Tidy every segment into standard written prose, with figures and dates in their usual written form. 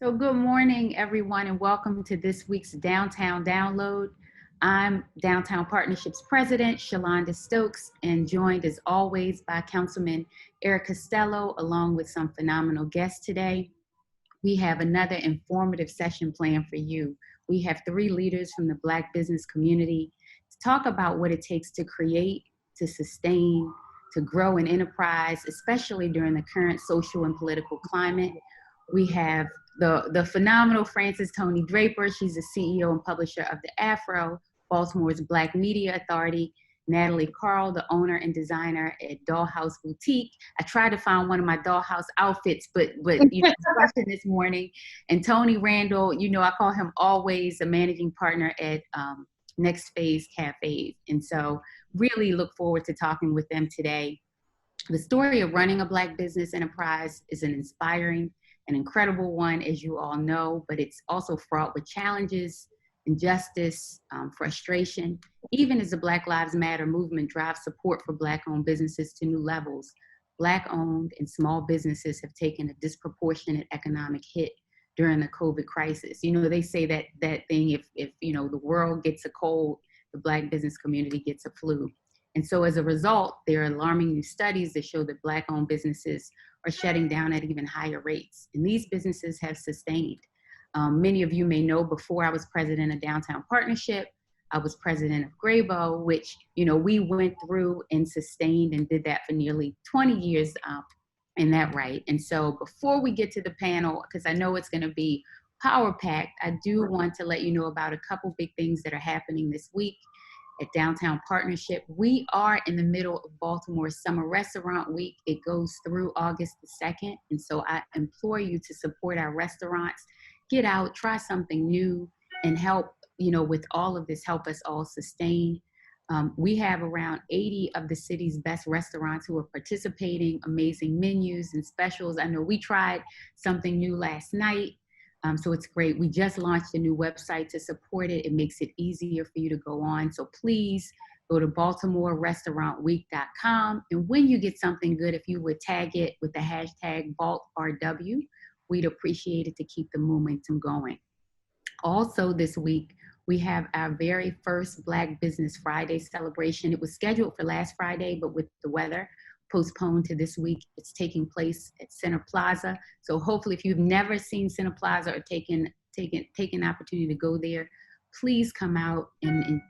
So good morning, everyone, and welcome to this week's Downtown Download. I'm Downtown Partnerships President, Shelonda Stokes, and joined as always by Councilman Costello, along with some phenomenal guests today. We have another informative session planned for you. We have 3 leaders from the Black business community to talk about what it takes to create, to sustain, to grow an enterprise, especially during the current social and political climate. We have the phenomenal Toni Draper. She's the CEO and publisher of the AFRO, Baltimore's Black Media Authority. Natalie, the owner and designer at Dollhouse Boutique. I tried to find one of my Dollhouse outfits, but question this morning. And Toni, Randall, I call him always a managing partner at Next Phaze Cafes. And so really look forward to talking with them today. The story of running a Black business enterprise is an inspiring and incredible one, as you all know, but it's also fraught with challenges, injustice, frustration, even as the Black Lives Matter movement drives support for Black-owned businesses to new levels. Black-owned and small businesses have taken a disproportionate economic hit during the COVID crisis. They say that thing, if the world gets a cold, the Black business community gets a flu. And so as a result, there are alarming new studies that show that Black-owned businesses are shutting down at even higher rates. And these businesses have sustained. Many of you may know, before I was president of Downtown Partnership, I was president of Graybo, which, we went through and sustained and did that for nearly 20 years in that right. And so before we get to the panel, because I know it's going to be power-packed, I do want to let you know about a couple big things that are happening this week at Downtown Partnership. We are in the middle of Baltimore's Summer Restaurant Week. It goes through August the 2nd. And so I implore you to support our restaurants. Get out, try something new, and help, with all of this, help us all sustain. We have around 80 of the city's best restaurants who are participating, amazing menus and specials. I know we tried something new last night. So it's great. We just launched a new website to support it. It makes it easier for you to go on. So please go to BaltimoreRestaurantWeek.com. And when you get something good, if you would tag it with the hashtag BaltRW, we'd appreciate it to keep the momentum going. Also this week, we have our very first Black Business Friday celebration. It was scheduled for last Friday, but with the weather, postponed to this week. It's taking place at Center Plaza. So hopefully, if you've never seen Center Plaza or taken an opportunity to go there, please come out and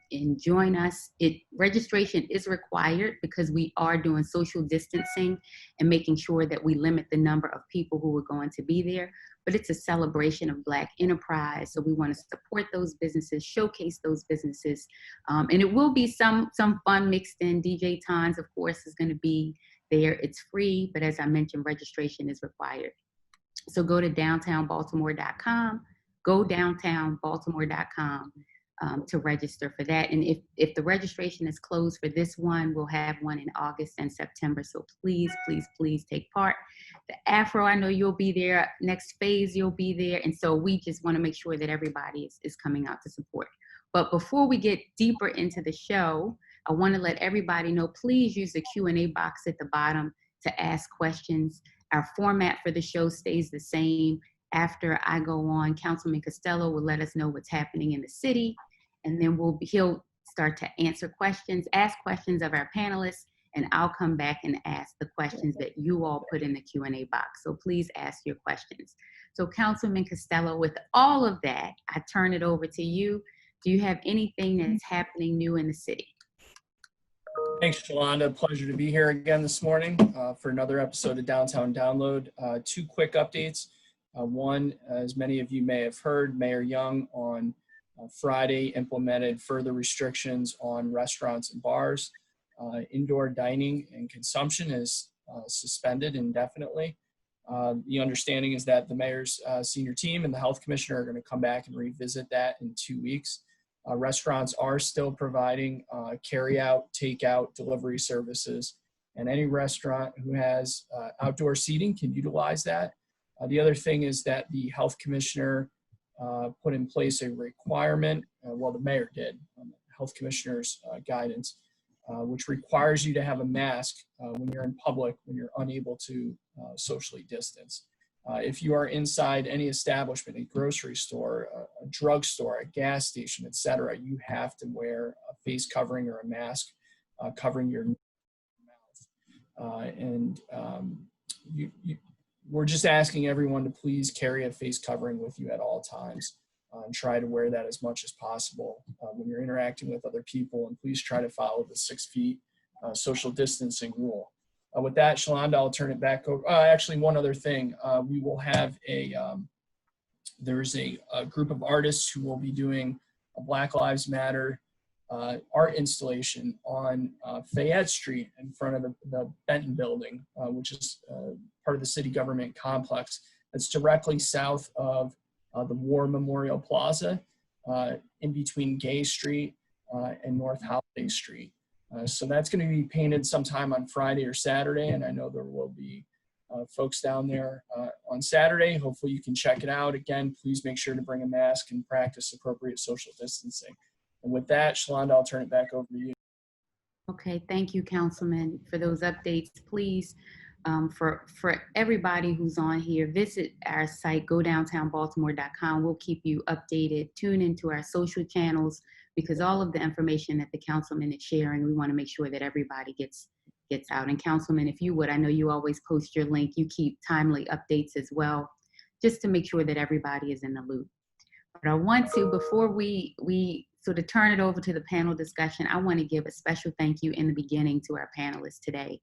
join us. Registration is required because we are doing social distancing and making sure that we limit the number of people who are going to be there. But it's a celebration of Black enterprise. So we want to support those businesses, showcase those businesses. And it will be some fun mixed in. DJ Tons, of course, is going to be there. It's free, but as I mentioned, registration is required. So go to downtownbaltimore.com, go downtownbaltimore.com to register for that. And if the registration is closed for this one, we'll have one in August and September. So please, please, please take part. The AFRO, I know you'll be there. Next Phaze, you'll be there. And so we just want to make sure that everybody is coming out to support. But before we get deeper into the show, I want to let everybody know, please use the Q&A box at the bottom to ask questions. Our format for the show stays the same. After I go on, Councilman Costello will let us know what's happening in the city, and then he'll start to answer questions, ask questions of our panelists, and I'll come back and ask the questions that you all put in the Q&A box. So please ask your questions. So Councilman Costello, with all of that, I turn it over to you. Do you have anything that's happening new in the city? Thanks, Shelonda. Pleasure to be here again this morning for another episode of Downtown Download. 2 quick updates. One, as many of you may have heard, Mayor Young on Friday implemented further restrictions on restaurants and bars. Indoor dining and consumption is suspended indefinitely. The understanding is that the mayor's senior team and the health commissioner are going to come back and revisit that in 2 weeks. Restaurants are still providing carry-out, take-out, delivery services, and any restaurant who has outdoor seating can utilize that. The other thing is that the health commissioner put in place a requirement, the mayor did, on the health commissioner's guidance, which requires you to have a mask when you're in public, when you're unable to socially distance. If you are inside any establishment, a grocery store, a drugstore, a gas station, etc., you have to wear a face covering or a mask covering your mouth. We're just asking everyone to please carry a face covering with you at all times and try to wear that as much as possible when you're interacting with other people. And please try to follow the 6 feet social distancing rule. With that, Shelonda, I'll turn it back over. Actually, one other thing. We will have there's a group of artists who will be doing a Black Lives Matter art installation on Fayette Street in front of the Benton building, which is part of the city government complex. It's directly south of the War Memorial Plaza, in between Gay Street and North Holiday Street. So that's going to be painted sometime on Friday or Saturday, and I know there will be folks down there on Saturday. Hopefully you can check it out. Again, please make sure to bring a mask and practice appropriate social distancing. And with that, Shelonda, I'll turn it back over to you. Okay, thank you, Councilman, for those updates. Please, for everybody who's on here, visit our site, godowntownbaltimore.com. We'll keep you updated. Tune into our social channels, because all of the information that the Councilman is sharing, we want to make sure that everybody gets out. And Councilman, if you would, I know you always post your link. You keep timely updates as well, just to make sure that everybody is in the loop. But I want to, before we sort of turn it over to the panel discussion, I want to give a special thank you in the beginning to our panelists today.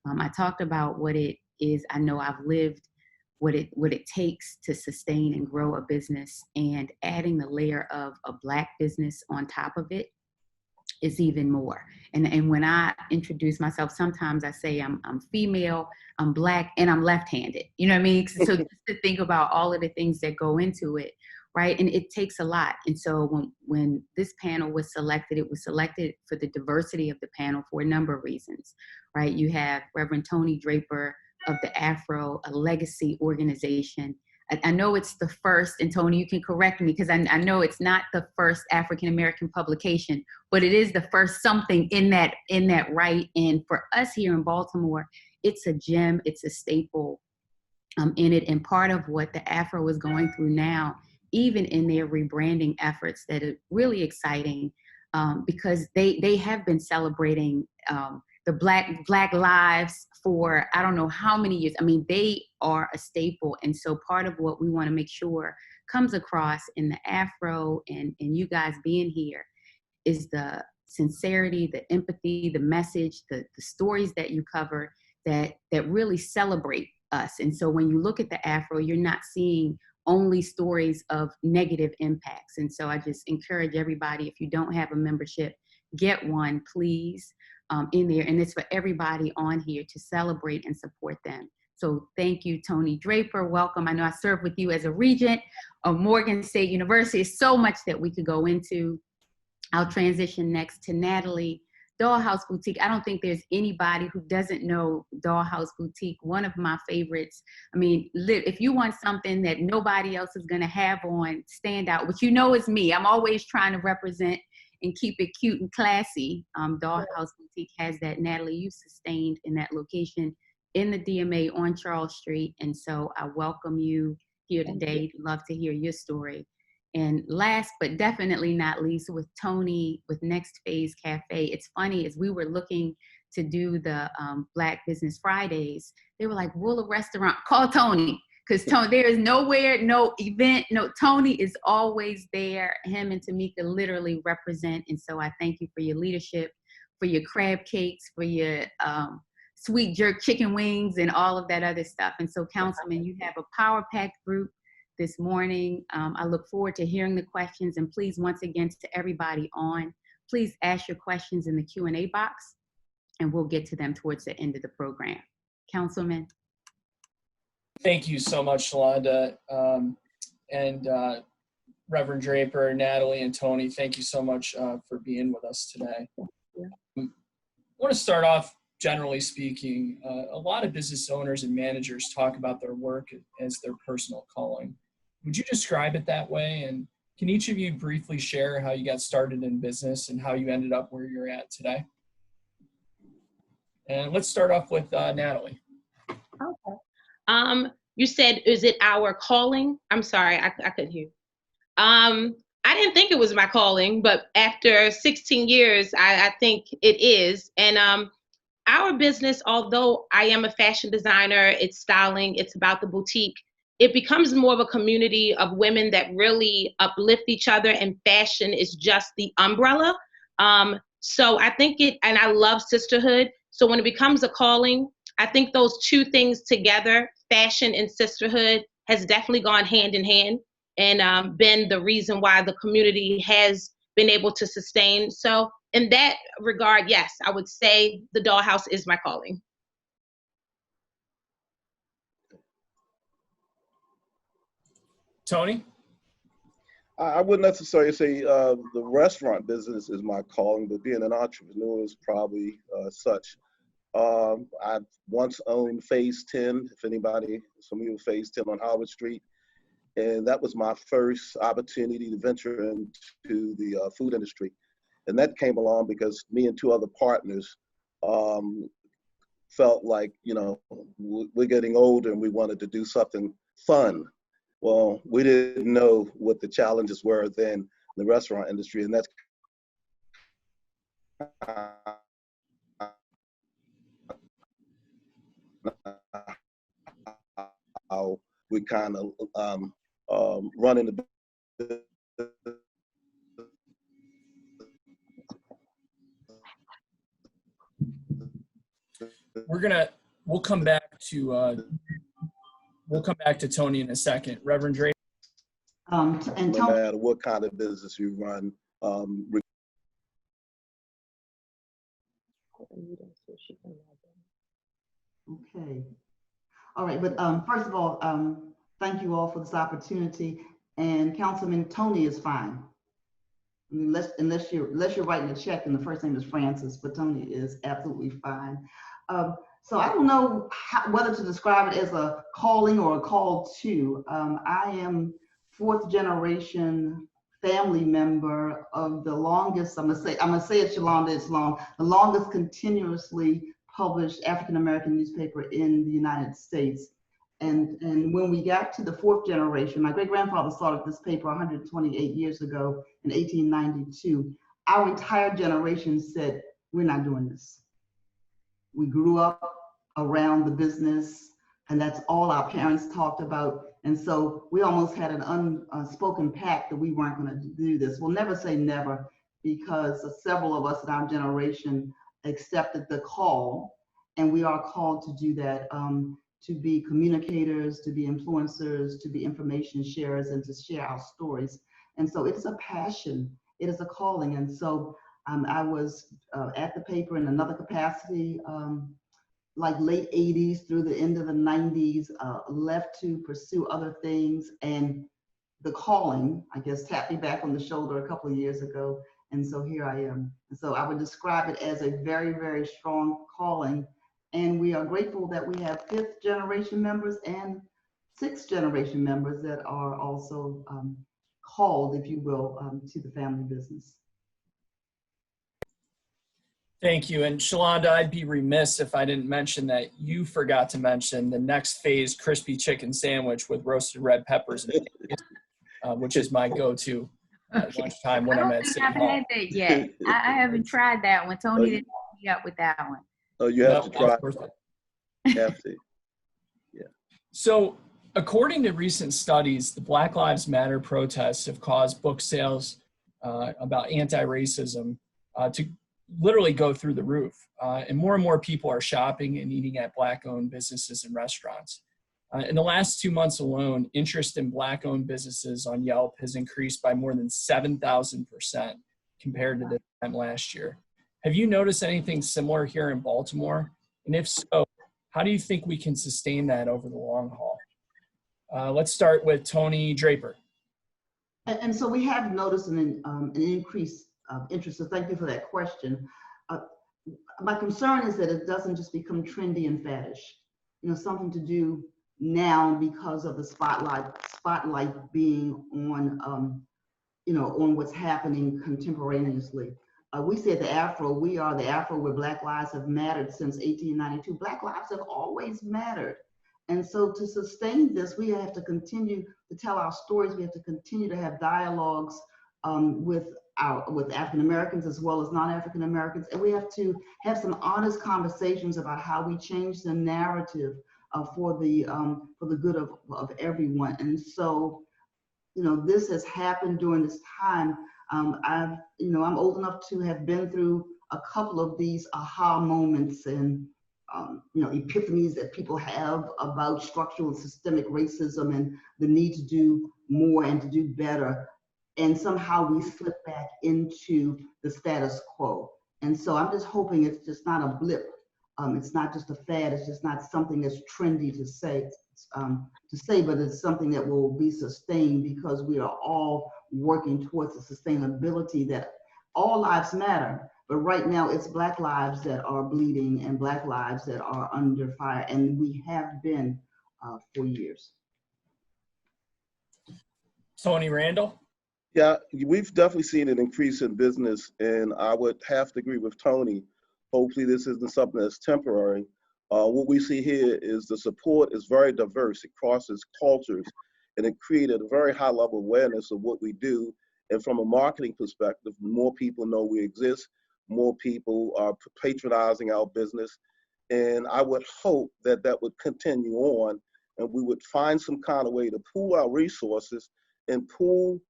I talked about what it is. I know I've lived what it takes to sustain and grow a business, and adding the layer of a Black business on top of it is even more. And when I introduce myself, sometimes I say I'm female, I'm Black, and I'm left-handed. You know what I mean? So just to think about all of the things that go into it, right? And it takes a lot. And so when this panel was selected, it was selected for the diversity of the panel for a number of reasons, right? You have Reverend Toni Draper of the AFRO, a legacy organization. I know it's the first, and Toni, you can correct me, because I know it's not the first African-American publication, but it is the first something in that right. And for us here in Baltimore, it's a gem, it's a staple in it. And part of what the AFRO is going through now, even in their rebranding efforts, that are really exciting, because they have been celebrating the Black lives for I don't know how many years. I mean, they are a staple. And so part of what we want to make sure comes across in the AFRO and you guys being here is the sincerity, the empathy, the message, the stories that you cover that really celebrate us. And so when you look at the AFRO, you're not seeing only stories of negative impacts. And so I just encourage everybody, if you don't have a membership, get one, please, in there. And it's for everybody on here to celebrate and support them. So thank you, Toni Draper. Welcome. I know I served with you as a regent of Morgan State University. It's so much that we could go into. I'll transition next to Natalie. Dollhouse Boutique. I don't think there's anybody who doesn't know Dollhouse Boutique, one of my favorites. I mean, if you want something that nobody else is going to have on, stand out, which you know is me. I'm always trying to represent and keep it cute and classy. Dollhouse Boutique has that. Natalie, you sustained in that location in the DMA on Charles Street. And so I welcome you here today. Love to hear your story. And last, but definitely not least, with Toni, with Next Phaze Cafe. It's funny, as we were looking to do the Black Business Fridays, they were like, will a restaurant call Toni? Because Toni, there is nowhere, no event, no, Toni is always there. Him and Tamika literally represent. And so I thank you for your leadership, for your crab cakes, for your sweet jerk chicken wings, and all of that other stuff. And so, Councilman, you have a power-packed group this morning. I look forward to hearing the questions, and please, once again, to everybody on, please ask your questions in the Q&A box, and we'll get to them towards the end of the program. Councilman. Thank you so much, Shelonda, and Reverend Draper, Natalie, and Toni. Thank you so much for being with us today. I want to start off, generally speaking, a lot of business owners and managers talk about their work as their personal calling. Would you describe it that way? And can each of you briefly share how you got started in business and how you ended up where you're at today? And let's start off with Natalie. Okay. You said, is it our calling? I'm sorry, I couldn't hear. I didn't think it was my calling, but after 16 years, I think it is. And our business, although I am a fashion designer, it's styling, it's about the boutique, it becomes more of a community of women that really uplift each other, and fashion is just the umbrella. So I think and I love sisterhood. So when it becomes a calling, I think those two things together, fashion and sisterhood, has definitely gone hand in hand and been the reason why the community has been able to sustain. So in that regard, yes, I would say the Dollhouse is my calling. Toni? I wouldn't necessarily say the restaurant business is my calling, but being an entrepreneur is probably such. I once owned Phaze 10, if anybody, some of you Phaze 10 on Howard Street. And that was my first opportunity to venture into the food industry. And that came along because me and two other partners felt like, you know, we're getting older and we wanted to do something fun. Well, we didn't know what the challenges were then in the restaurant industry, and that's how we kind of run into. We'll come back to Toni in a second. Reverend Draper. And no matter what kind of business you run, okay. All right, but first of all, thank you all for this opportunity. And Councilman, Toni is fine. I mean, unless you're writing a check and the first name is Francis, but Toni is absolutely fine. So I don't know whether to describe it as a calling or a call to. I am fourth generation family member of the longest, I'm gonna say it, Shelonda, it's long, the longest continuously published African-American newspaper in the United States. And when we got to the fourth generation, my great-grandfather started this paper 128 years ago in 1892. Our entire generation said, we're not doing this. We grew up around the business, and that's all our parents talked about. And so we almost had an unspoken pact that we weren't going to do this. We'll never say never, because several of us in our generation accepted the call, and we are called to do that, to be communicators, to be influencers, to be information sharers, and to share our stories. And so it's a passion, it is a calling. And so I was at the paper in another capacity, like late 80s through the end of the 90s, left to pursue other things, and the calling, I guess, tapped me back on the shoulder a couple of years ago, and so here I am. And so I would describe it as a very, very strong calling, and we are grateful that we have fifth generation members and sixth generation members that are also called, if you will, to the family business. Thank you. And Shelonda, I'd be remiss if I didn't mention that you forgot to mention the next Phaze crispy chicken sandwich with roasted red peppers, which is my go-to at lunchtime when I'm at City Hall. I haven't had that yet. I haven't tried that one. Toni didn't hook me up with that one. Oh, you have to try it. You have to. Yeah. So, according to recent studies, the Black Lives Matter protests have caused book sales about anti-racism to literally go through the roof. And more people are shopping and eating at Black-owned businesses and restaurants. In the last 2 months alone, interest in Black-owned businesses on Yelp has increased by more than 7,000% compared to this time last year. Have you noticed anything similar here in Baltimore? And if so, how do you think we can sustain that over the long haul? Let's start with Toni Draper. And so we have noticed an increase of interest, so thank you for that question. My concern is that it doesn't just become trendy and faddish, you know, something to do now because of the spotlight being on, you know, on what's happening contemporaneously. We say at the AFRO, we are the AFRO where Black lives have mattered since 1892. Black lives have always mattered. And so to sustain this, we have to continue to tell our stories. We have to continue to have dialogues with African Americans as well as non-African Americans. And we have to have some honest conversations about how we change the narrative for the good of everyone. And so, this has happened during this time. I'm old enough to have been through a couple of these aha moments and epiphanies that people have about structural and systemic racism and the need to do more and to do better. And somehow we slip back into the status quo. And so I'm just hoping it's just not a blip. It's not just a fad. It's just not something that's trendy to say, but it's something that will be sustained, because we are all working towards the sustainability that all lives matter. But right now it's Black lives that are bleeding and Black lives that are under fire. And we have been for years. Toni, Randall? Yeah, we've definitely seen an increase in business, and I would have to agree with Toni. Hopefully this isn't something that's temporary. What we see here is the support is very diverse. It crosses cultures, and it created a very high level of awareness of what we do. And from a marketing perspective, more people know we exist, more people are patronizing our business. And I would hope that that would continue on, and we would find some kind of way to pool our resources and pull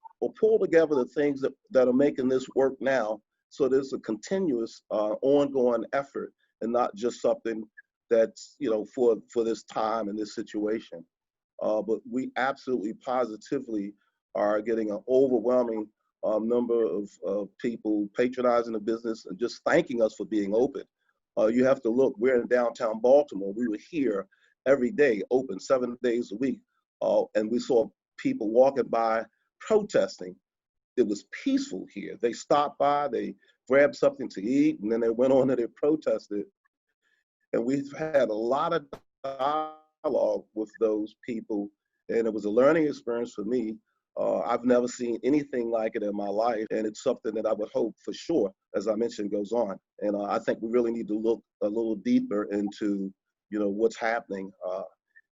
together the things that are making this work now, so there's a continuous ongoing effort and not just something that's for this time and this situation. But we absolutely positively are getting an overwhelming number of people patronizing the business and just thanking us for being open. You have to look, we're in downtown Baltimore. We were here every day, open 7 days a week. And we saw people walking by protesting. It was peaceful here. They stopped by, they grabbed something to eat, and then they went on and they protested. And we've had a lot of dialogue with those people, and it was a learning experience for me. I've never seen anything like it in my life, and it's something that I would hope for sure, as I mentioned, goes on. And I think we really need to look a little deeper into, what's happening,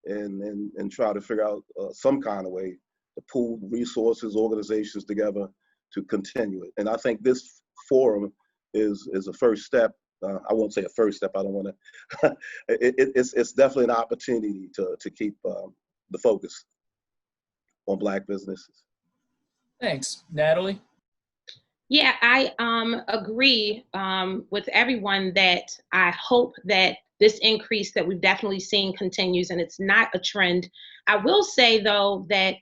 and try to figure out some kind of way to pool resources, organizations together to continue it. And I think this forum is a first step. I won't say a first step. I don't want to. It's definitely an opportunity to keep the focus on Black businesses. Thanks. Natalie? Yeah, I agree with everyone that I hope that this increase that we've definitely seen continues, and it's not a trend. I will say, though, that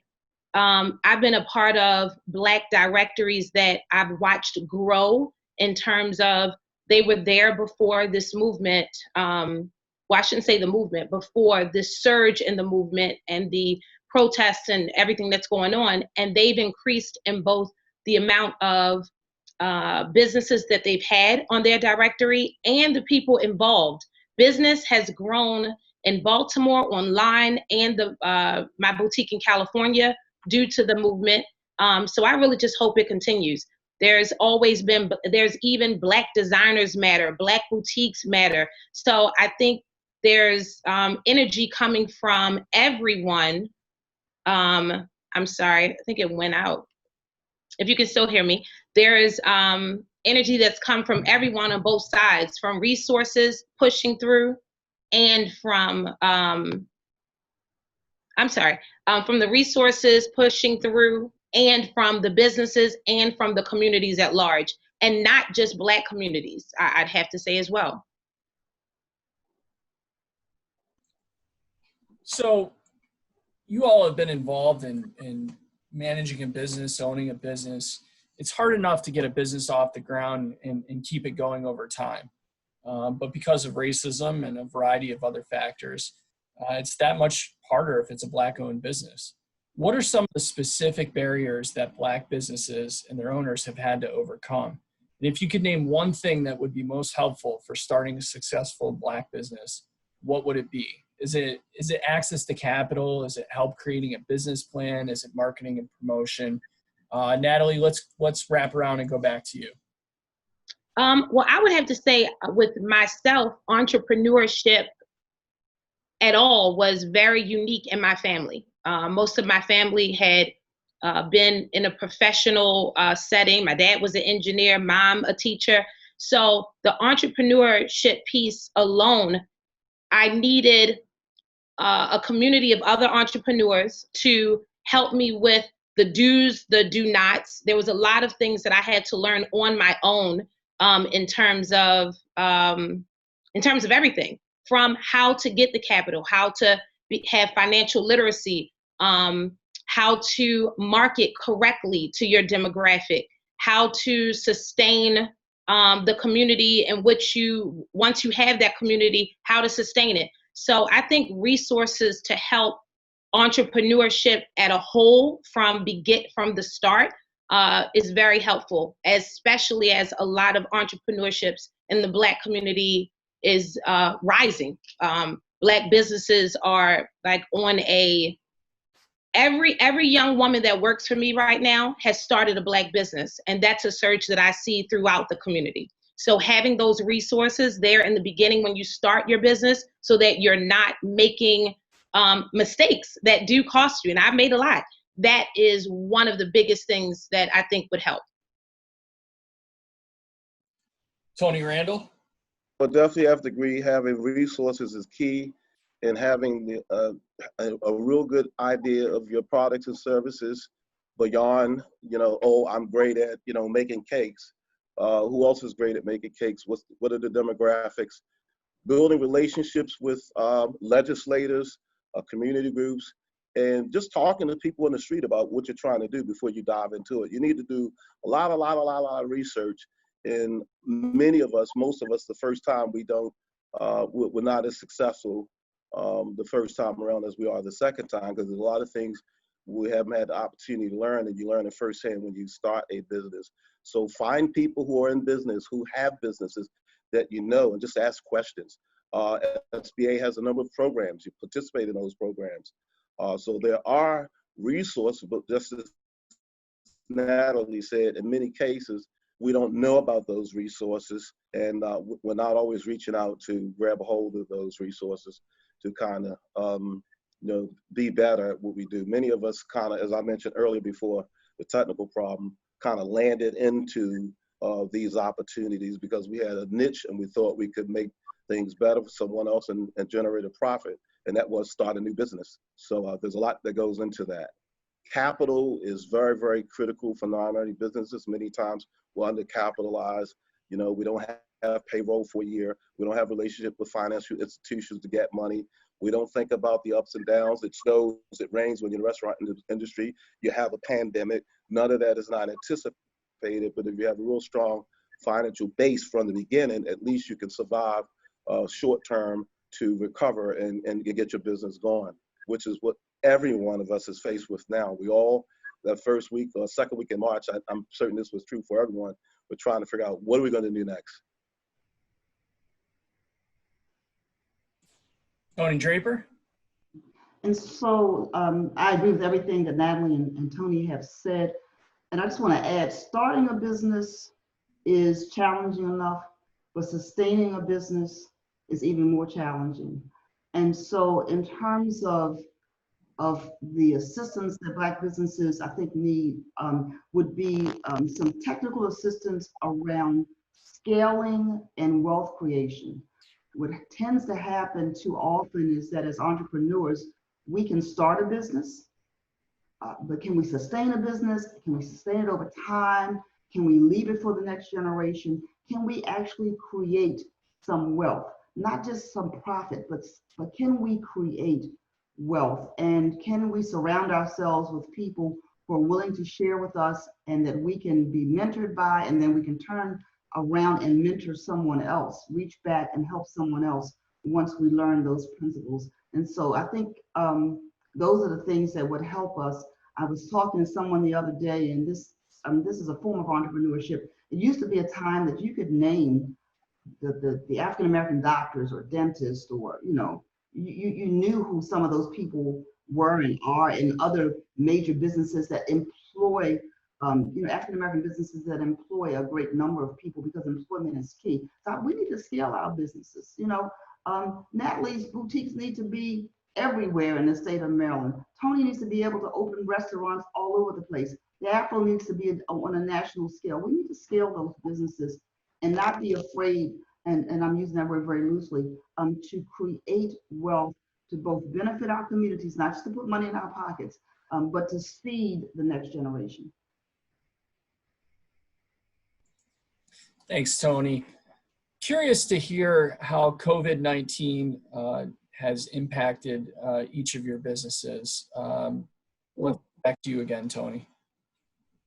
I've been a part of Black directories that I've watched grow in terms of they were there before this movement. Well, I shouldn't say the movement, before this surge in the movement and the protests and everything that's going on. And they've increased in both the amount of businesses that they've had on their directory and the people involved. Business has grown in Baltimore online and my boutique in California due to the movement. So I really just hope it continues. There's even Black designers matter, Black boutiques matter. So I think there's energy coming from everyone. I'm sorry, I think it went out. If you can still hear me, there is energy that's come from everyone on both sides, from resources pushing through and from from the resources pushing through and from the businesses and from the communities at large, and not just Black communities, I'd have to say as well. So you all have been involved in managing a business, owning a business. It's hard enough to get a business off the ground and keep it going over time. But because of racism and a variety of other factors, it's that much harder if it's a Black-owned business. What are some of the specific barriers that Black businesses and their owners have had to overcome? And if you could name one thing that would be most helpful for starting a successful Black business, what would it be? Is it access to capital? Is it help creating a business plan? Is it marketing and promotion? Natalie, let's wrap around and go back to you. Well, I would have to say with myself, entrepreneurship at all was very unique in my family. Most of my family had been in a professional setting. My dad was an engineer, mom a teacher. So the entrepreneurship piece alone, I needed a community of other entrepreneurs to help me with the do's, the do nots. There was a lot of things that I had to learn on my own in terms of everything, from how to get the capital, how to have financial literacy, how to market correctly to your demographic, how to sustain the community in which you, once you have that community, how to sustain it. So I think resources to help entrepreneurship at a whole from the start is very helpful, especially as a lot of entrepreneurships in the Black community is rising. Black businesses are like on every young woman that works for me right now has started a Black business, and that's a surge that I see throughout the community. So having those resources there in the beginning when you start your business, so that you're not making mistakes that do cost you, and I've made a lot, that is one of the biggest things that I think would help. Toni, Randall? But definitely have to agree, having resources is key, and having a real good idea of your products and services beyond, oh, I'm great at, making cakes. Who else is great at making cakes? What are the demographics? Building relationships with legislators, community groups, and just talking to people in the street about what you're trying to do before you dive into it. You need to do a lot of research. And many of us, most of us, the first time we're not as successful the first time around as we are the second time, because there's a lot of things we haven't had the opportunity to learn, and you learn it firsthand when you start a business. So find people who are in business, who have businesses that you know, and just ask questions. SBA has a number of programs. You participate in those programs. So there are resources, but just as Natalie said, in many cases, we don't know about those resources, and we're not always reaching out to grab a hold of those resources to kind of, be better at what we do. Many of us kind of, as I mentioned earlier before, the technical problem, kind of landed into these opportunities because we had a niche and we thought we could make things better for someone else and generate a profit, and that was start a new business. So there's a lot that goes into that. Capital is very, very critical for non-earning businesses. Many times we're undercapitalized. We don't have payroll for a year. We don't have relationship with financial institutions to get money. We don't think about the ups and downs. It snows, it rains when you're in the restaurant industry. You have a pandemic. None of that is not anticipated, but if you have a real strong financial base from the beginning, at least you can survive short term to recover and get your business going, which is what every one of us is faced with now. We all, that first week or second week in March, I'm certain this was true for everyone, we're trying to figure out what are we going to do next. Toni, Draper? And so I agree with everything that Natalie and Toni have said. And I just want to add, starting a business is challenging enough, but sustaining a business is even more challenging. And so in terms of the assistance that Black businesses, I think, need would be some technical assistance around scaling and wealth creation. What tends to happen too often is that as entrepreneurs, we can start a business, but can we sustain a business? Can we sustain it over time? Can we leave it for the next generation? Can we actually create some wealth? Not just some profit, but can we create wealth? And can we surround ourselves with people who are willing to share with us and that we can be mentored by, and then we can turn around and mentor someone else, reach back and help someone else once we learn those principles. And so I think those are the things that would help us. I was talking to someone the other day, and this is a form of entrepreneurship. It used to be a time that you could name the African-American doctors or dentists, or you knew who some of those people were and are, in other major businesses that employ African-American businesses that employ a great number of people, because employment is key. So we need to scale our businesses. Natalie's boutiques need to be everywhere in the state of Maryland. Toni needs to be able to open restaurants all over the place. The AFRO needs to be on a national scale. We need to scale those businesses and not be afraid, and I'm using that word very loosely, to create wealth to both benefit our communities, not just to put money in our pockets, but to seed the next generation. Thanks, Toni. Curious to hear how COVID-19 has impacted each of your businesses. Back to you again, Toni.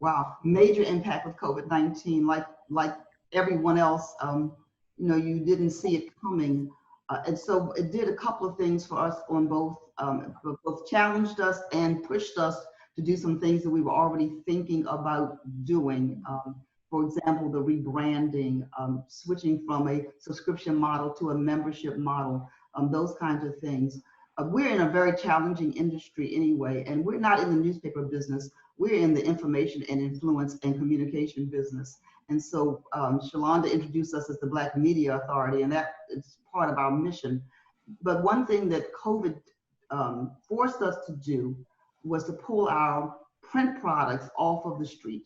Wow, major impact with COVID-19, like everyone else. You didn't see it coming. And so it did a couple of things for us on both challenged us and pushed us to do some things that we were already thinking about doing. For example, the rebranding, switching from a subscription model to a membership model, those kinds of things. We're in a very challenging industry anyway, and we're not in the newspaper business. We're in the information and influence and communication business. And so Shelonda introduced us as the Black Media Authority, and that is part of our mission. But one thing that COVID forced us to do was to pull our print products off of the street.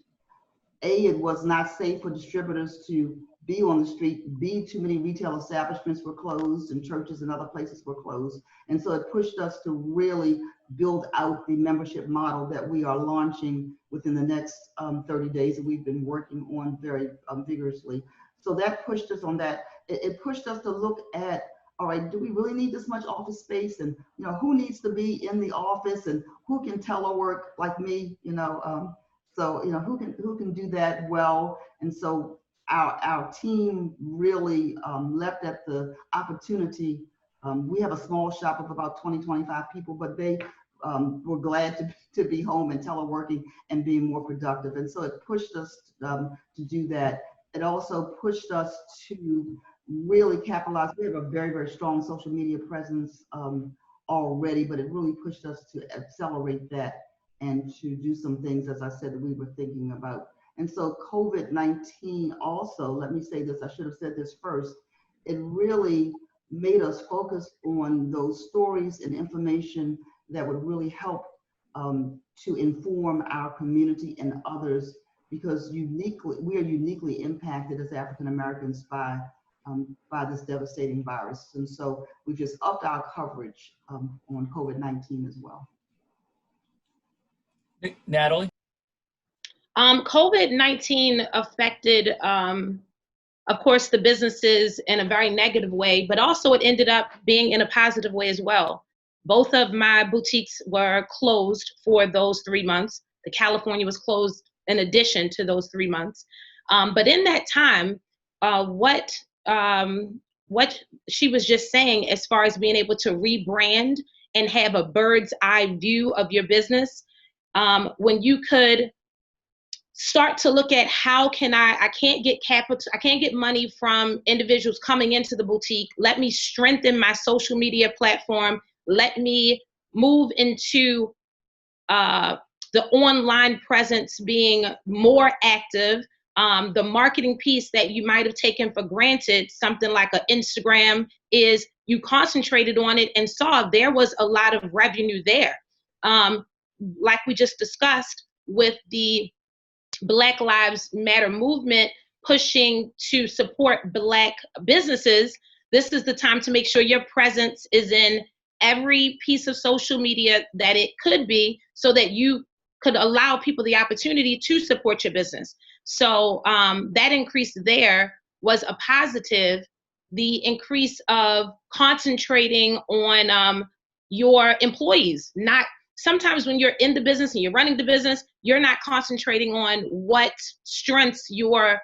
It was not safe for distributors to be on the street. B, too many retail establishments were closed and churches and other places were closed. And so it pushed us to really build out the membership model that we are launching within the next 30 days that we've been working on very vigorously. So that pushed us on that. It pushed us to look at, all right, do we really need this much office space? And who needs to be in the office and who can telework like me, So who can do that well. And so our team really leapt at the opportunity. We have a small shop of about 20-25 people, but they were glad to be home and teleworking and being more productive. And so it pushed us to do that. It also pushed us to really capitalize. We have a very, very strong social media presence already, but it really pushed us to accelerate that and to do some things, as I said, that we were thinking about. And so COVID-19 also, let me say this, I should have said this first, it really made us focus on those stories and information that would really help to inform our community and others, because we are uniquely impacted as African Americans by this devastating virus. And so we just upped our coverage on COVID-19 as well. Natalie? COVID-19 affected, of course, the businesses in a very negative way, but also it ended up being in a positive way as well. Both of my boutiques were closed for those 3 months. The California was closed in addition to those 3 months. But in that time, what she was just saying, as far as being able to rebrand and have a bird's eye view of your business, when you could start to look at how can I can't get capital, I can't get money from individuals coming into the boutique. Let me strengthen my social media platform. Let me move into the online presence being more active. The marketing piece that you might have taken for granted, something like an Instagram, is you concentrated on it and saw there was a lot of revenue there. Like we just discussed with the Black Lives Matter movement pushing to support Black businesses, this is the time to make sure your presence is in every piece of social media that it could be, so that you could allow people the opportunity to support your business. So that increase there was a positive. The increase of concentrating on your employees. Not sometimes when you're in the business and you're running the business, you're not concentrating on what strengths your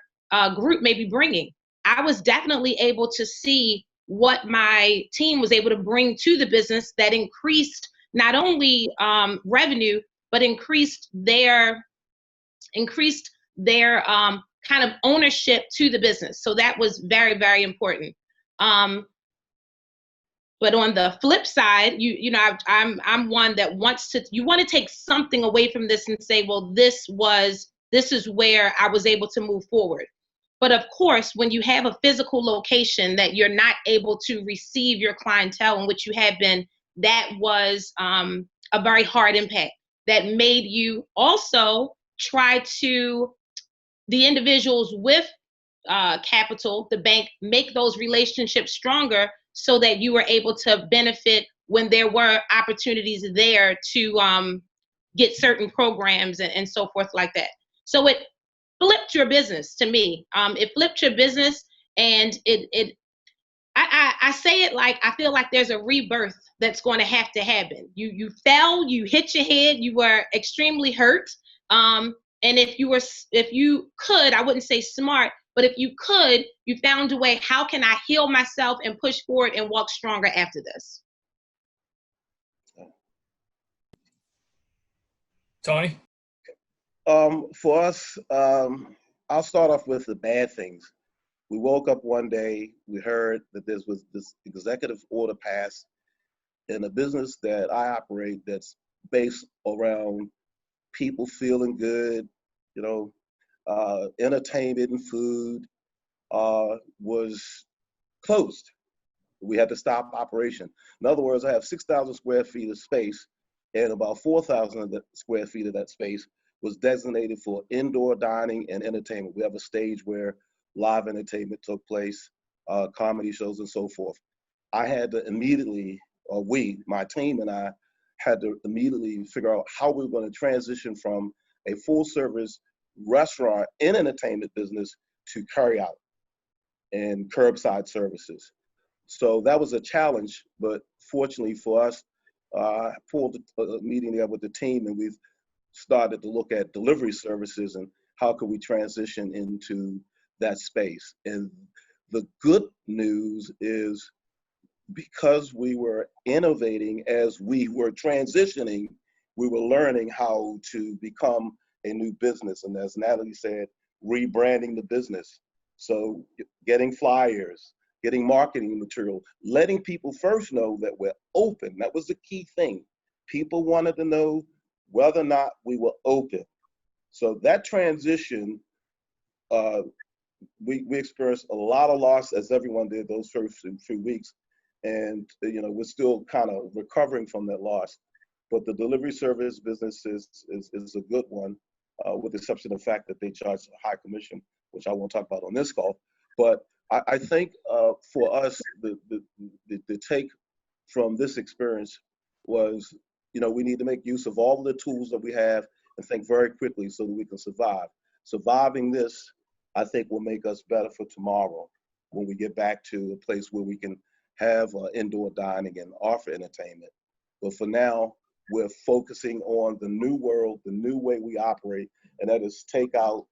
group may be bringing. I was definitely able to see what my team was able to bring to the business that increased not only revenue, but increased their kind of ownership to the business. So that was very, very important. But on the flip side, I'm one that you want to take something away from this and say, well, this is where I was able to move forward. But of course, when you have a physical location that you're not able to receive your clientele in which you have been, that was a very hard impact that made you also try to, the individuals with capital, the bank, make those relationships stronger so that you were able to benefit when there were opportunities there to get certain programs and so forth like that. So it flipped your business to me. It flipped your business, and I say it like I feel like there's a rebirth that's going to happen. You fell, you hit your head, you were extremely hurt. And if you could, I wouldn't say smart, but if you could, you found a way, how can I heal myself and push forward and walk stronger after this? Toni? For us, I'll start off with the bad things. We woke up one day, we heard that there was this executive order passed in a business that I operate that's based around people feeling good, you know, entertainment and food was closed. We had to stop operation. In other words, I have 6,000 square feet of space, and about 4,000 square feet of that space was designated for indoor dining and entertainment. We have a stage where live entertainment took place, comedy shows and so forth. I had to immediately, or my team and I, had to immediately figure out how we were going to transition from a full service restaurant and entertainment business to carry out and curbside services. So that was a challenge, but fortunately for us, I pulled a meeting together with the team, and we've started to look at delivery services and how could we transition into that space. And the good news is, because we were innovating as we were transitioning, we were learning how to become a new business. And as Natalie said, rebranding the business. So getting flyers, getting marketing material, letting people first know that we're open. That was the key thing. People wanted to know whether or not we were open. So that transition, we experienced a lot of loss, as everyone did those first few weeks. And we're still kind of recovering from that loss. But the delivery service business is a good one, with the exception of the fact that they charge a high commission, which I won't talk about on this call. But I think for us, the take from this experience was, we need to make use of all the tools that we have and think very quickly so that we can survive. Surviving this, I think, will make us better for tomorrow when we get back to a place where we can have indoor dining and offer entertainment. But for now, we're focusing on the new world, the new way we operate, and that is takeout,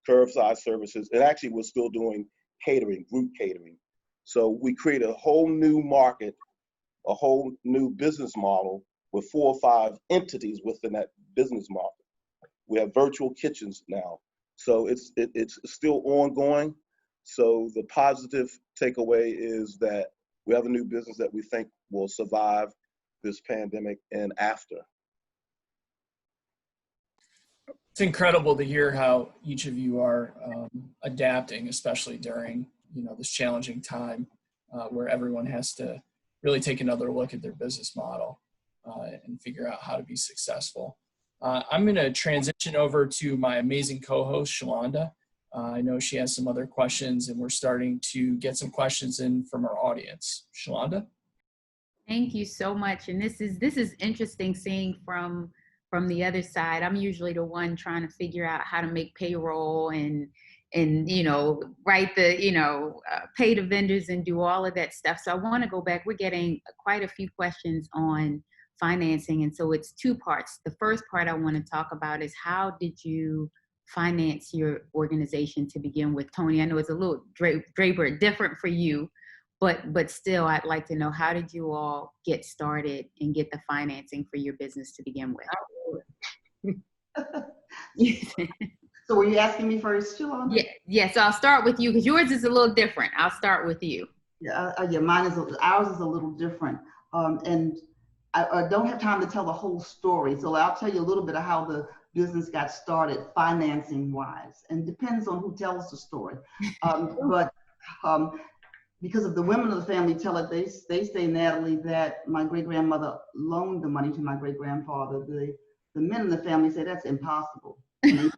curbside services. And actually, we're still doing catering, group catering. So we created a whole new market, a whole new business model with 4 or 5 entities within that business model. We have virtual kitchens now. So it's still ongoing. So the positive takeaway is that we have a new business that we think will survive this pandemic and after. It's incredible to hear how each of you are adapting, especially during this challenging time where everyone has to really take another look at their business model and figure out how to be successful. I'm going to transition over to my amazing co-host, Shelonda. I know she has some other questions, and we're starting to get some questions in from our audience. Shelonda? Thank you so much. And this is interesting seeing from the other side. I'm usually the one trying to figure out how to make payroll and write the pay the vendors and do all of that stuff. So I want to go back. We're getting quite a few questions on financing, and so it's 2 parts. The first part I want to talk about is, how did you finance your organization to begin with? Toni, I know it's a little Draper different for you, but still, I'd like to know, how did you all get started and get the financing for your business to begin with? So were you asking me first too? Yes, I'll start with you because yours is a little different. I'll start with you. Yeah, ours is a little different. And I don't have time to tell the whole story, so I'll tell you a little bit of how the business got started financing wise, and depends on who tells the story. Because of the women of the family tell it, they say, Natalie, that my great-grandmother loaned the money to my great-grandfather. The men in the family say that's impossible. And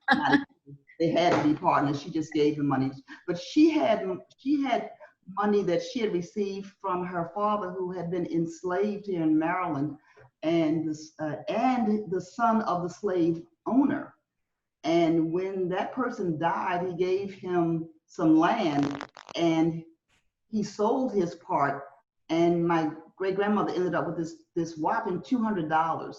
they had to be partners. She just gave the money. But she had money that she had received from her father, who had been enslaved here in Maryland, and the son of the slave owner. And when that person died, he gave him some land, and he sold his part. And my great-grandmother ended up with this whopping $200.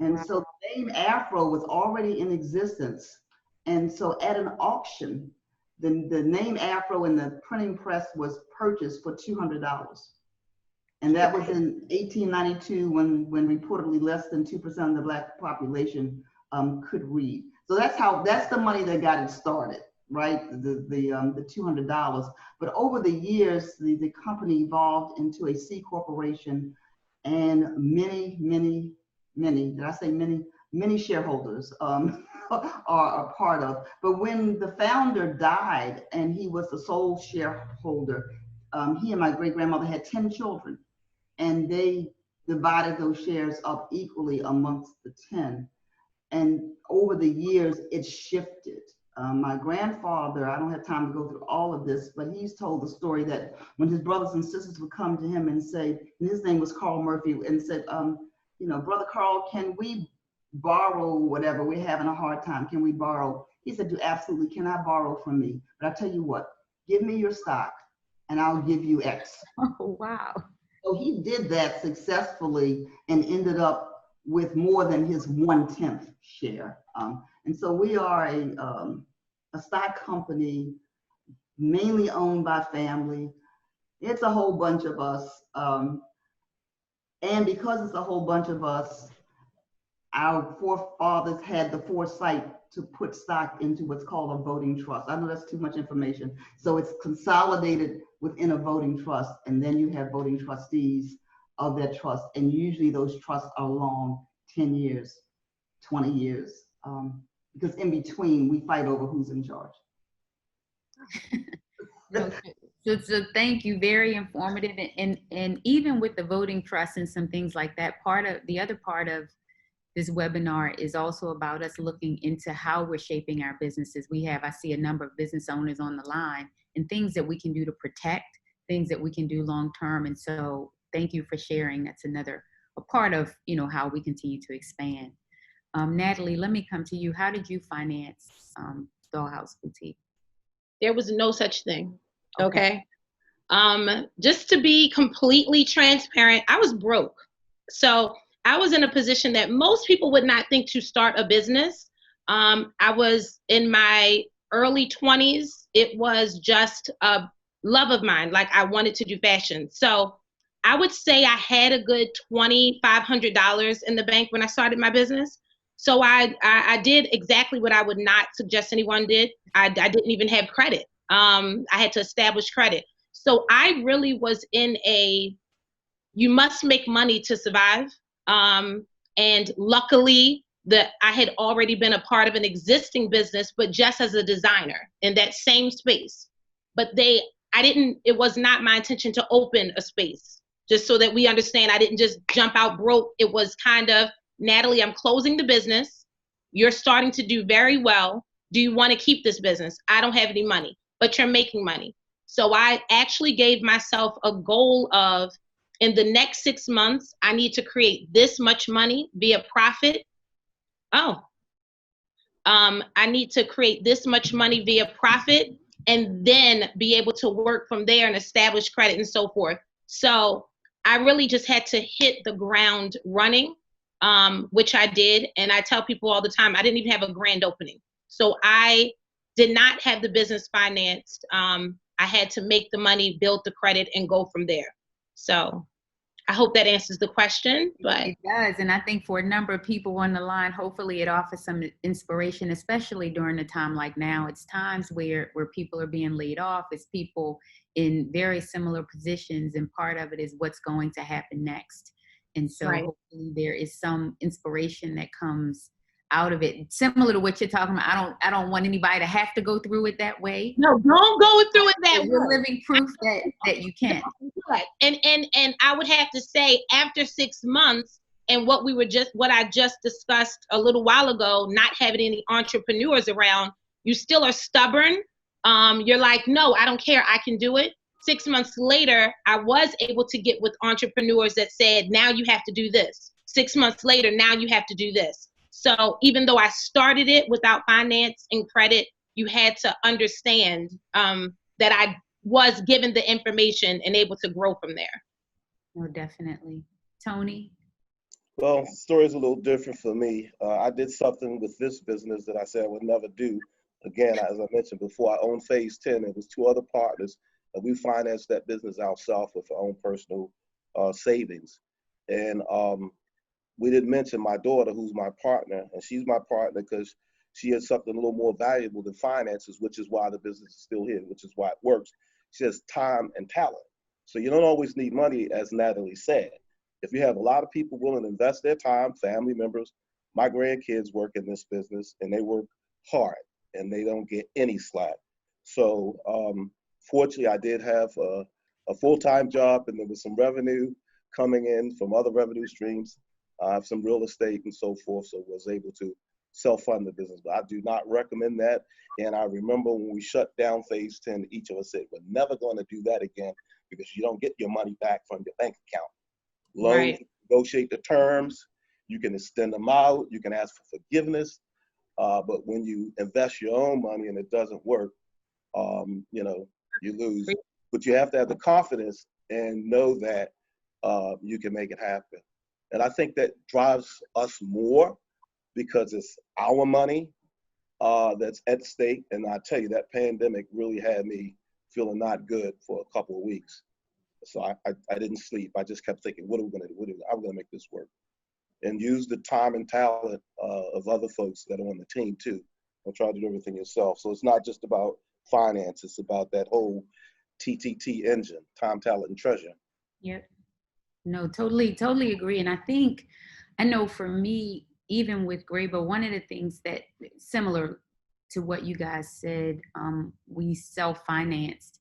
And so the name AFRO was already in existence. And so at an auction, the name AFRO in the printing press was purchased for $200. And that was in 1892, when reportedly less than 2% of the Black population could read. So that's the money that got it started, right? The $200. But over the years, the company evolved into a C corporation, and many, did I say many shareholders are a part of. But when the founder died and he was the sole shareholder, he and my great-grandmother had 10 children, and they divided those shares up equally amongst the 10. And over the years, it shifted. My grandfather, I don't have time to go through all of this, but he's told the story that when his brothers and sisters would come to him and say, and his name was Carl Murphy, and said, Brother Carl, can we borrow whatever? We're having a hard time. Can we borrow? He said, you absolutely cannot borrow from me. But I tell you what, give me your stock and I'll give you X. Oh, wow. So he did that successfully and ended up with more than his 1/10 share. And so we are a stock company mainly owned by family. It's a whole bunch of us. And because it's a whole bunch of us, our forefathers had the foresight to put stock into what's called a voting trust. I know that's too much information. So it's consolidated within a voting trust, and then you have voting trustees of that trust. And usually those trusts are long, 10 years, 20 years, because in between we fight over who's in charge. So thank you, very informative. And even with the voting trust and some things like that, the other part of this webinar is also about us looking into how we're shaping our businesses. I see a number of business owners on the line, and things that we can do to protect, things that we can do long-term. And so thank you for sharing. That's a part of, how we continue to expand. Natalie, let me come to you. How did you finance Dollhouse Boutique? There was no such thing. Okay. Just to be completely transparent, I was broke. So I was in a position that most people would not think to start a business. I was in my early 20s. It was just a love of mine. Like, I wanted to do fashion. So I would say I had a good $2,500 in the bank when I started my business. So I did exactly what I would not suggest anyone did. I didn't even have credit. I had to establish credit. So I really was in you must make money to survive. And luckily I had already been a part of an existing business, but just as a designer in that same space. But it was not my intention to open a space, just so that we understand. I didn't just jump out broke. It was kind of, Natalie, I'm closing the business. You're starting to do very well. Do you want to keep this business? I don't have any money, but you're making money. So I actually gave myself a goal of, in the next 6 months, I need to create this much money via profit. I need to create this much money via profit, and then be able to work from there and establish credit and so forth. So I really just had to hit the ground running, which I did. And I tell people all the time, I didn't even have a grand opening. So I did not have the business financed. I had to make the money, build the credit, and go from there. So I hope that answers the question. But it does. And I think for a number of people on the line, hopefully it offers some inspiration, especially during a time like now. It's times where people are being laid off. It's people in very similar positions. And part of it is what's going to happen next. And so Right. hopefully there is some inspiration that comes out of it. Similar to what you're talking about. I don't want anybody to have to go through it that way. No, don't go through it that We're way. living proof that you can. Right. And I would have to say, after 6 months, and what I just discussed a little while ago, not having any entrepreneurs around, you still are stubborn. You're like, no, I don't care, I can do it. 6 months later, I was able to get with entrepreneurs that said, now you have to do this. 6 months later, now you have to do this. So even though I started it without finance and credit, you had to understand that I was given the information and able to grow from there. No, definitely. Toni? Well, the story's a little different for me. I did something with this business that I said I would never do. Again, as I mentioned before, I own Phaze 10. It was 2 other partners, and we financed that business ourselves with our own personal savings. And we didn't mention my daughter, who's my partner, and she's my partner because she has something a little more valuable than finances, which is why the business is still here, which is why it works. She has time and talent. So you don't always need money, as Natalie said. If you have a lot of people willing to invest their time, family members, my grandkids work in this business and they work hard and they don't get any slack. So fortunately, I did have a full-time job, and there was some revenue coming in from other revenue streams. I have some real estate and so forth, so was able to self-fund the business. But I do not recommend that. And I remember when we shut down Phaze 10, each of us said, we're never going to do that again because you don't get your money back from your bank account. Loans, Right. negotiate the terms, you can extend them out, you can ask for forgiveness. But when you invest your own money and it doesn't work, you know, you lose. But you have to have the confidence and know that you can make it happen. And I think that drives us more because it's our money that's at stake. And I tell you, that pandemic really had me feeling not good for a couple of weeks. So I didn't sleep. I just kept thinking, what are we going to do? I'm going to make this work. And use the time and talent of other folks that are on the team too. Don't try to do everything yourself. So it's not just about finance. It's about that whole TTT engine, time, talent, and treasure. Yep. No, totally agree. And I know for me, even with Graber, one of the things that similar to what you guys said, we self-financed.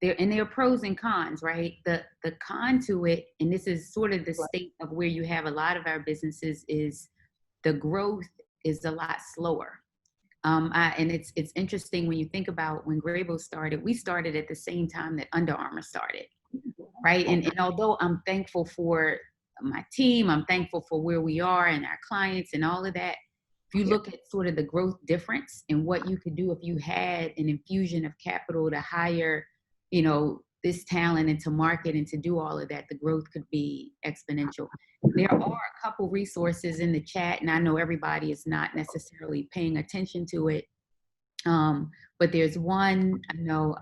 There are pros and cons, right? The con to it, and this is sort of the state of where you have a lot of our businesses, is the growth is a lot slower. And it's interesting when you think about when Graber started, we started at the same time that Under Armour started. Right. And although I'm thankful for my team, I'm thankful for where we are and our clients and all of that. If you look at sort of the growth difference and what you could do if you had an infusion of capital to hire, you know, this talent and to market and to do all of that, the growth could be exponential. There are a couple resources in the chat, and I know everybody is not necessarily paying attention to it. But there's one, I know,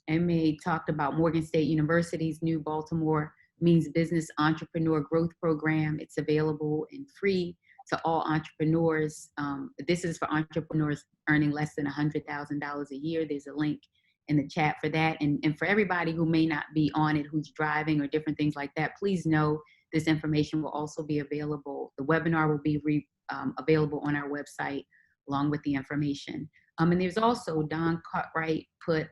MA talked about Morgan State University's new Baltimore Means Business Entrepreneur Growth Program. It's available and free to all entrepreneurs. This is for entrepreneurs earning less than $100,000 a year. There's a link in the chat for that. And for everybody who may not be on it, who's driving or different things like that, please know this information will also be available. The webinar will be available on our website along with the information. And there's also, Don Cartwright put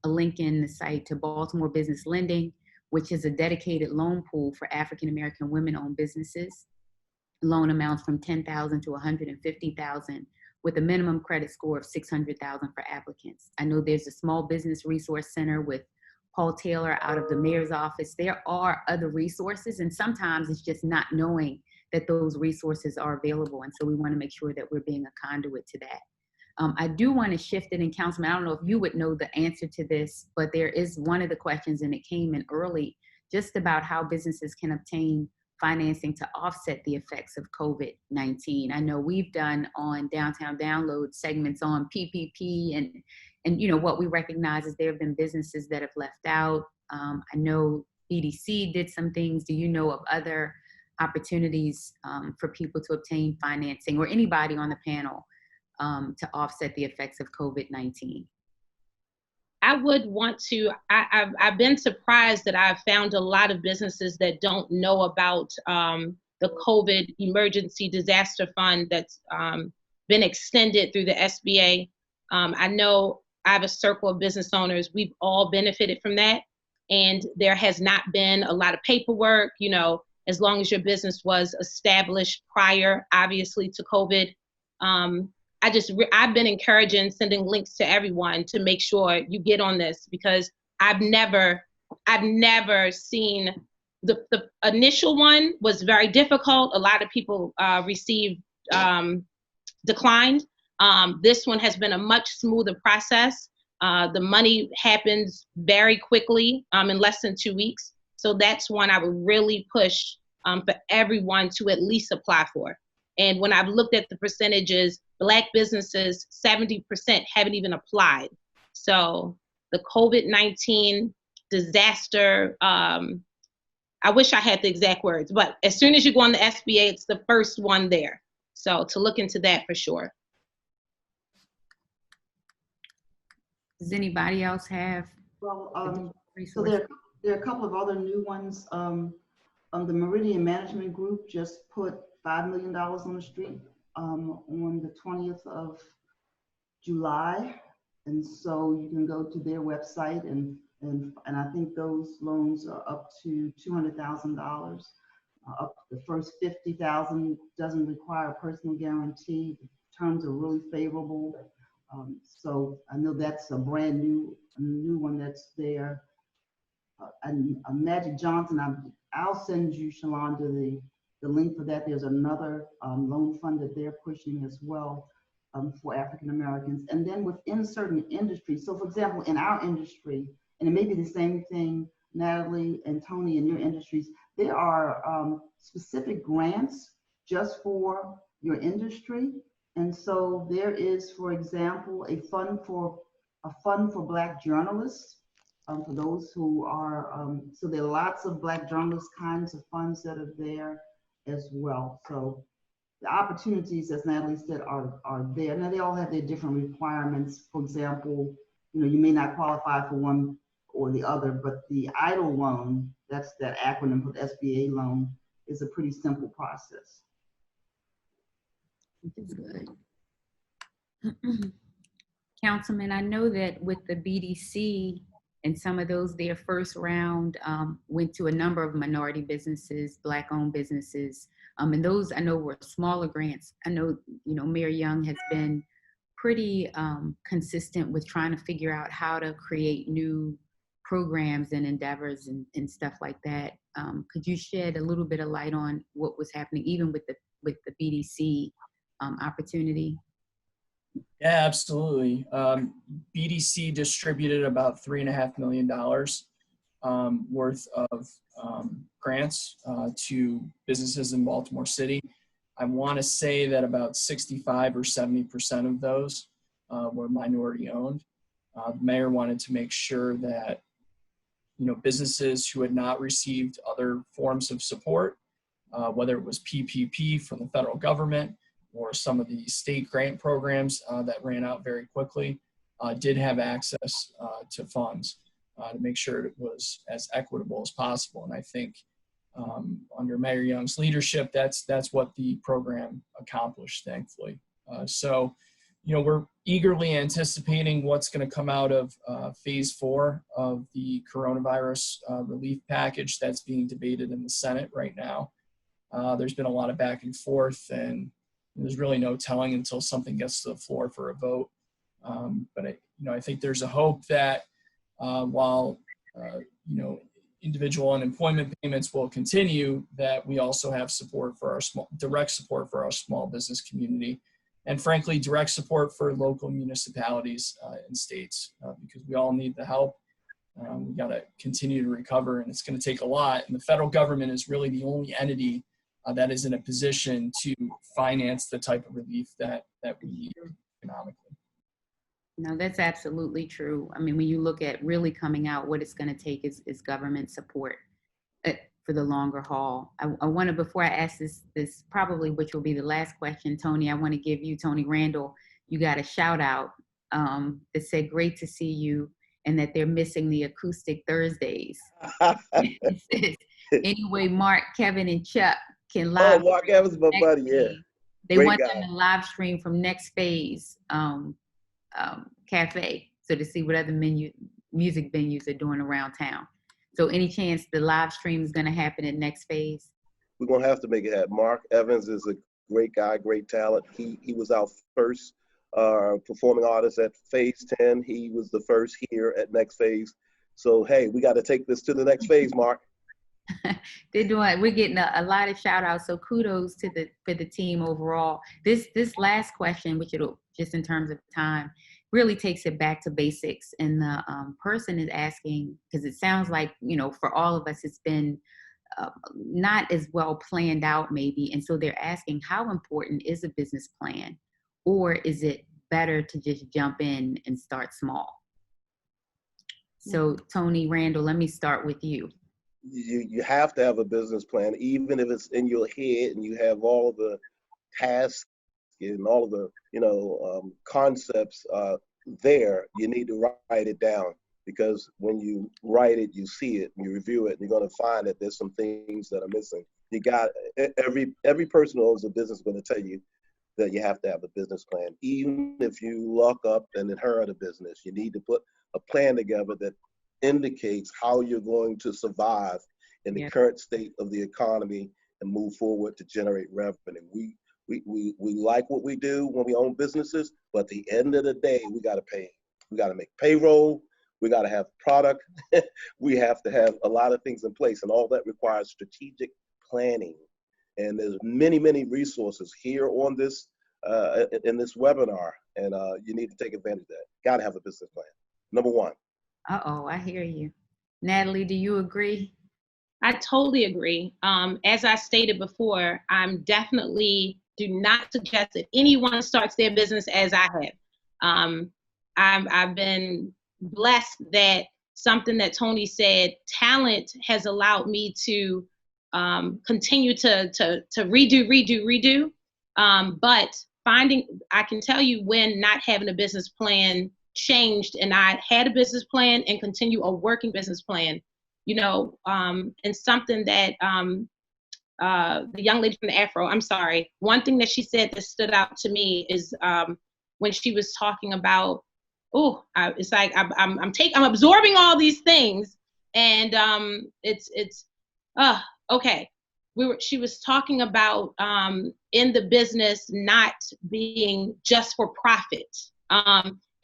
a link in the site to Baltimore Business Lending, which is a dedicated loan pool for African-American women-owned businesses. Loan amounts from $10,000 to $150,000 with a minimum credit score of $600,000 for applicants. I know there's a small business resource center with Paul Taylor out of the mayor's office. There are other resources, and sometimes it's just not knowing that those resources are available. And so we want to make sure that we're being a conduit to that. I do want to shift it, and Councilman, I don't know if you would know the answer to this, but there is one of the questions, and it came in early, just about how businesses can obtain financing to offset the effects of COVID-19. I know we've done on Downtown Download segments on PPP, and you know what we recognize is there have been businesses that have left out. I know BDC did some things. Do you know of other opportunities for people to obtain financing, or anybody on the panel, to offset the effects of COVID-19? I would want to, I've been surprised that I've found a lot of businesses that don't know about the COVID emergency disaster fund that's been extended through the SBA. I know I have a circle of business owners, we've all benefited from that. And there has not been a lot of paperwork, you know, as long as your business was established prior, obviously, to COVID. I've been encouraging, sending links to everyone to make sure you get on this, because I've never seen the initial one was very difficult. A lot of people declined. This one has been a much smoother process. The money happens very quickly, in less than 2 weeks. So that's one I would really push for everyone to at least apply for. And when I've looked at the percentages, Black businesses, 70% haven't even applied. So the COVID-19 disaster, I wish I had the exact words, but as soon as you go on the SBA, it's the first one there. So to look into that for sure. Does anybody else have? Well, so resources? there are a couple of other new ones. The Meridian Management Group just put $5 million on the street on the 20th of July. And so you can go to their website and I think those loans are up to $200,000. Up to the first $50,000 doesn't require a personal guarantee. The terms are really favorable. So I know that's a brand new one that's there. And Magic Johnson, I'll send you, Shelonda, the link for that. There's another loan fund that they're pushing as well for African Americans. And then within certain industries, so for example, in our industry, and it may be the same thing, Natalie and Toni, in your industries, there are specific grants just for your industry. And so there is, for example, a fund for Black journalists. For those who are, so there are lots of Black journalist kinds of funds that are there as well. So the opportunities, as Natalie said, are there. Now they all have their different requirements. For example, you know, you may not qualify for one or the other, but the EIDL loan, that's that acronym for the SBA loan, is a pretty simple process. Which is good. Councilman, I know that with the BDC and some of those, their first round went to a number of minority businesses, Black-owned businesses, and those I know were smaller grants. I know, you know, Mayor Young has been pretty consistent with trying to figure out how to create new programs and endeavors and stuff like that. Could you shed a little bit of light on what was happening, even with the BDC opportunity? Yeah, absolutely. BDC distributed about $3.5 million worth of grants to businesses in Baltimore City. I want to say that about 65 or 70% of those were minority owned. The mayor wanted to make sure that, you know, businesses who had not received other forms of support, whether it was PPP from the federal government or some of the state grant programs that ran out very quickly, did have access to funds to make sure it was as equitable as possible. And I think under Mayor Young's leadership, that's what the program accomplished, thankfully. So, you know, we're eagerly anticipating what's going to come out of phase 4 of the coronavirus relief package that's being debated in the Senate right now. There's been a lot of back and forth, and there's really no telling until something gets to the floor for a vote. But I think there's a hope that while you know, individual unemployment payments will continue, that we also have support for our direct support for our small business community, and frankly, direct support for local municipalities and states, because we all need the help. We got to continue to recover, and it's going to take a lot. And the federal government is really the only entity that is in a position to finance the type of relief that we need economically. No, that's absolutely true. I mean, when you look at really coming out, what it's going to take is government support for the longer haul. I want to, before I ask this probably, which will be the last question, Toni, I want to give you, Toni Randall, you got a shout out that said, great to see you and that they're missing the acoustic Thursdays. It says, anyway, Mark, Kevin, and Chuck can live. Oh, Mark Evans, my buddy, yeah. They Great want guy. them to live stream from Next Phaze Cafe, so to see what other music venues are doing around town. So any chance the live stream is going to happen at Next Phaze? We're going to have to make it happen. Mark Evans is a great guy, great talent. He was our first performing artist at Phaze 10. He was the first here at Next Phaze. So, hey, we got to take this to the next phase, Mark. We're getting a lot of shout outs. So kudos to for the team overall. This last question, which it'll just in terms of time, really takes it back to basics. And the person is asking, because it sounds like, for all of us, it's been not as well planned out maybe. And so they're asking, how important is a business plan? Or is it better to just jump in and start small? So Toni, Randall, let me start with you. You have to have a business plan, even if it's in your head and you have all of the tasks and all of the concepts there. You need to write it down, because when you write it, you see it, and you review it, and you're going to find that there's some things that are missing. You got every person who owns a business is going to tell you that you have to have a business plan. Even if you luck up and inherit a business, you need to put a plan together that indicates how you're going to survive in the current state of the economy and move forward to generate revenue. We like what we do when we own businesses, but at the end of the day, we got to pay. We got to make payroll. We got to have product. We have to have a lot of things in place, and all that requires strategic planning. And there's many, many resources here on this in this webinar, and you need to take advantage of that. Got to have a business plan. Number one. Uh-oh, I hear you. Natalie, do you agree? I totally agree. As I stated before, I'm definitely do not suggest that anyone starts their business as I have. I've been blessed that something that Toni said, talent has allowed me to continue to redo. But I can tell you when not having a business plan changed, and I had a business plan and continue a working business plan, and something that the young lady from the AFRO, I'm sorry, one thing that she said that stood out to me is when she was talking about, it's like I'm absorbing all these things, and okay. She was talking about in the business not being just for profit.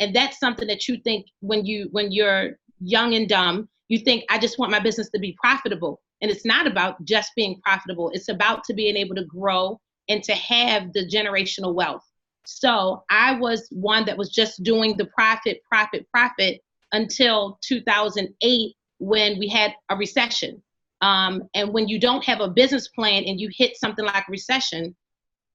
And that's something that you think when you're young and dumb, you think, I just want my business to be profitable. And it's not about just being profitable. It's about to being able to grow and to have the generational wealth. So I was one that was just doing the profit until 2008, when we had a recession. And when you don't have a business plan and you hit something like a recession,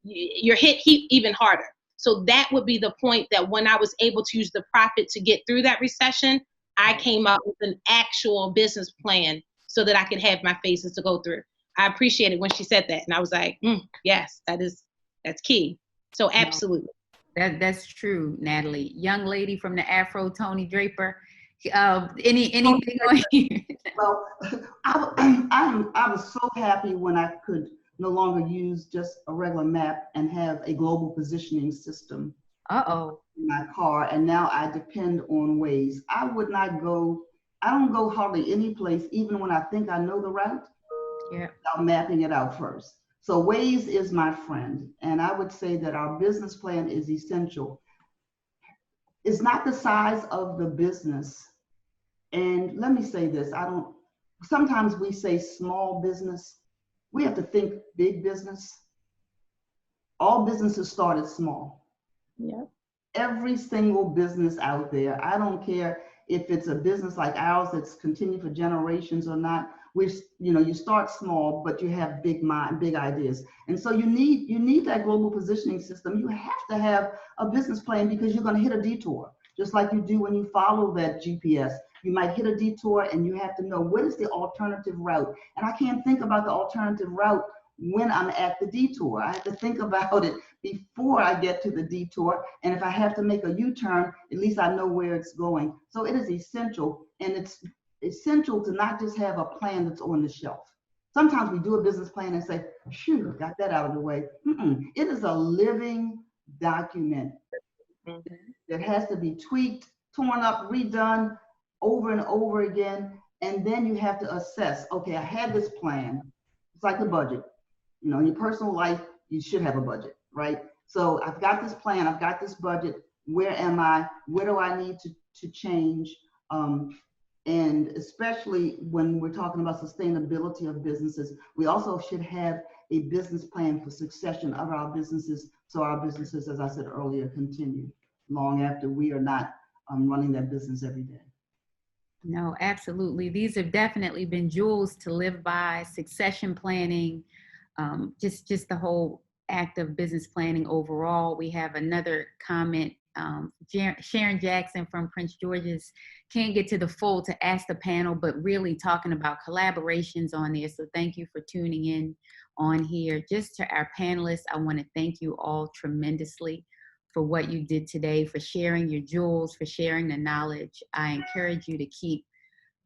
you're hit even harder. So that would be the point that when I was able to use the profit to get through that recession, I came up with an actual business plan so that I could have my phases to go through. I appreciated when she said that. And I was like, yes, that's key. So absolutely. That's true, Natalie. Young lady from the AFRO, Toni Draper. Anything on here? Well, I was so happy when I could no longer use just a regular map and have a global positioning system in my car, and now I depend on Waze. I don't go hardly any place, even when I think I know the route, without mapping it out first. So Waze is my friend, and I would say that our business plan is essential. It's not the size of the business. And let me say this, sometimes we say small business. We have to think big business. All businesses started small. Yeah. Every single business out there, I don't care if it's a business like ours that's continued for generations or not. You start small, but you have big ideas. And so you need that global positioning system. You have to have a business plan, because you're going to hit a detour, just like you do when you follow that GPS. You might hit a detour, and you have to know, what is the alternative route? And I can't think about the alternative route when I'm at the detour. I have to think about it before I get to the detour. And if I have to make a U-turn, at least I know where it's going. So it is essential, and it's essential to not just have a plan that's on the shelf. Sometimes we do a business plan and say, "Phew, got that out of the way." It is a living document that has to be tweaked, torn up, redone over and over again. And then you have to assess, okay, I had this plan. It's like a budget. You know, in your personal life, you should have a budget, right? So I've got this plan, I've got this budget. Where am I? Where do I need to change? And especially when we're talking about sustainability of businesses, we also should have a business plan for succession of our businesses, so our businesses, as I said earlier, continue long after we are not running that business every day. No, absolutely. These have definitely been jewels to live by: succession planning, just the whole act of business planning overall. We have another comment. Sharon Jackson from Prince George's can't get to the full to ask the panel, but really talking about collaborations on there. So thank you for tuning in on here. Just to our panelists, I want to thank you all tremendously for what you did today, for sharing your jewels, for sharing the knowledge. I encourage you to keep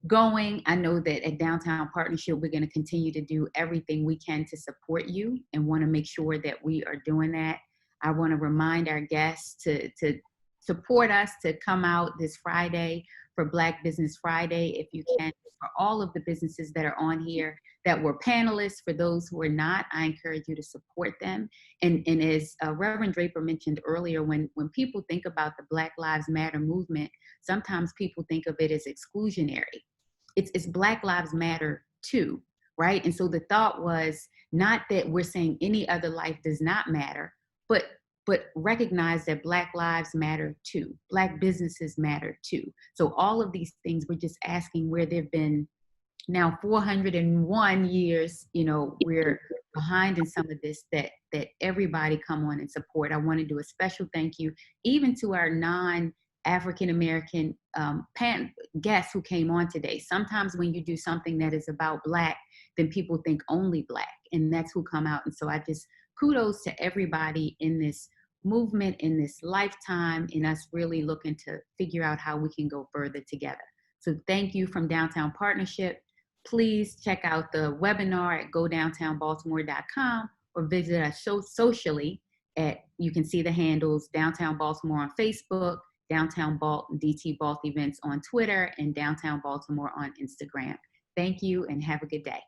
going. I know that at Downtown Partnership, we're going to continue to do everything we can to support you, and want to make sure that we are doing that. I want to remind our guests to support us, to come out this Friday for Black Business Friday, if you can. For all of the businesses that are on here that were panelists, for those who are not, I encourage you to support them. And as Reverend Draper mentioned earlier, when people think about the Black Lives Matter movement, sometimes people think of it as exclusionary. It's Black Lives Matter too, right? And so the thought was not that we're saying any other life does not matter, but recognize that Black lives matter too. Black businesses matter too. So all of these things, we're just asking where they've been now 401 years, you know, we're behind in some of this, that everybody come on and support. I want to do a special thank you even to our non-African-American guests who came on today. Sometimes when you do something that is about Black, then people think only Black, and that's who come out. And so I just kudos to everybody in this movement, in this lifetime, in us really looking to figure out how we can go further together. So thank you from Downtown Partnership. Please check out the webinar at godowntownbaltimore.com or visit us socially at, you can see the handles, Downtown Baltimore on Facebook, Downtown Balt, DT Balt Events on Twitter, and Downtown Baltimore on Instagram. Thank you and have a good day.